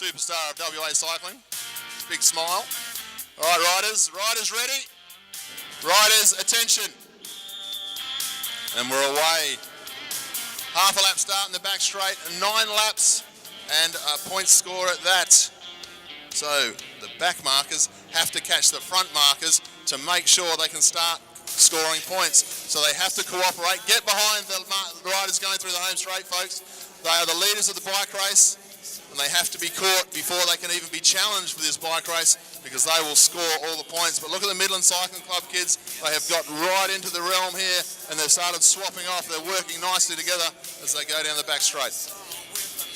superstar of WA cycling. Big smile. All right, riders ready? Riders, attention. And we're away. Half a lap start in the back straight, 9 laps and a point score at that. So the back markers have to catch the front markers to make sure they can start scoring points. So they have to cooperate. Get behind the riders going through the home straight, folks. They are the leaders of the bike race, and they have to be caught before they can even be challenged for this bike race, because they will score all the points. But look at the Midland Cycling Club kids. They have got right into the realm here, and they've started swapping off. They're working nicely together as they go down the back straight.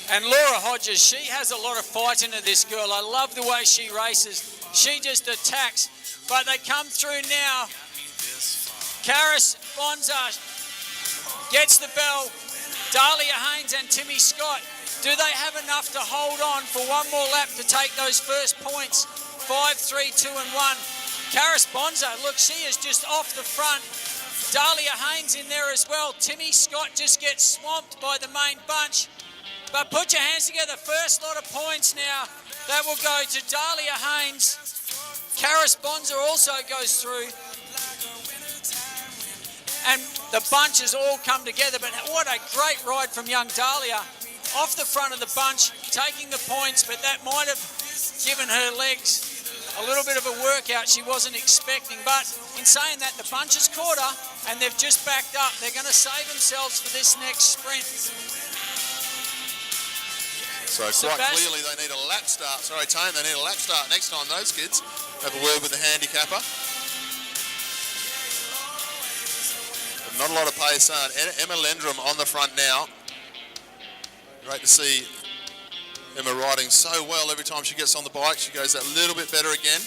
And Laura Hodges, she has a lot of fight into this girl. I love the way she races. She just attacks. But they come through now. Karis Bonza gets the bell. Dahlia Haynes and Timmy Scott. Do they have enough to hold on for one more lap to take those first points? 5, 3, 2 and 1. Karis Bonza, look, she is just off the front. Dahlia Haynes in there as well. Timmy Scott just gets swamped by the main bunch. But put your hands together. First lot of points now. That will go to Dahlia Haynes. Karis Bonza also goes through. And the bunches all come together. But what a great ride from young Dahlia. Off the front of the bunch, taking the points, but that might have given her legs a little bit of a workout she wasn't expecting. But in saying that, the bunch has caught her and they've just backed up. They're going to save themselves for this next sprint. So quite clearly they need a lap start. Sorry, Tane, they need a lap start next time, those kids. Have a word with the handicapper. But not a lot of pace on. Emma Lendrum on the front now. Great to see Emma riding so well every time she gets on the bike. She goes that little bit better again.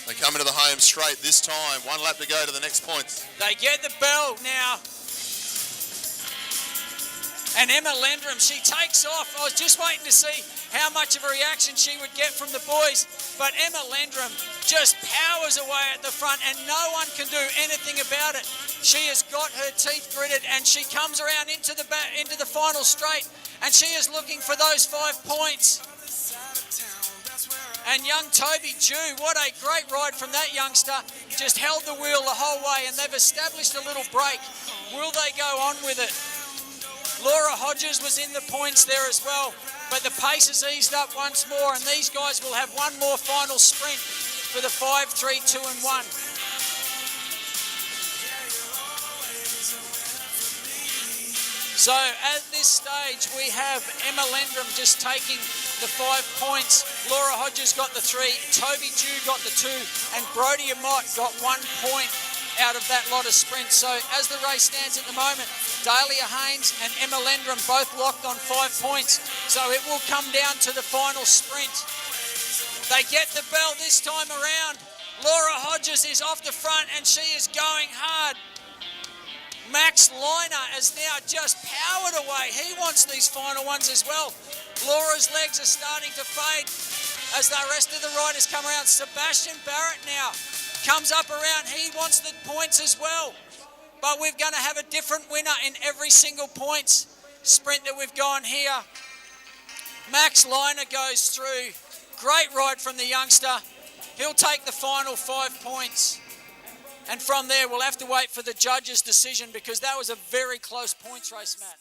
They come into the home straight this time. 1 lap to go to the next points. They get the bell now. And Emma Lendrum, she takes off. I was just waiting to see how much of a reaction she would get from the boys. But Emma Lendrum just powers away at the front and no one can do anything about it. She has got her teeth gritted and she comes around into the final straight and she is looking for those 5 points. And young Toby Dew, what a great ride from that youngster. Just held the wheel the whole way and they've established a little break. Will they go on with it? Laura Hodges was in the points there as well, but the pace has eased up once more and these guys will have one more final sprint for the 5, 3, 2 and 1. So at this stage we have Emma Lendrum just taking the 5 points. Laura Hodges got the 3, Toby Dew got the 2 and Brodie Amott got 1 point out of that lot of sprints. So as the race stands at the moment, Dahlia Haynes and Emma Lendrum both locked on 5 points. So it will come down to the final sprint. They get the bell this time around. Laura Hodges is off the front and she is going hard. Max Liner has now just powered away. He wants these final ones as well. Laura's legs are starting to fade as the rest of the riders come around. Sebastian Barrett now comes up around. He wants the points as well. But we're going to have a different winner in every single points sprint that we've gone here. Max Liner goes through. Great ride from the youngster. He'll take the final 5 points. And from there, we'll have to wait for the judge's decision because that was a very close points race, Matt.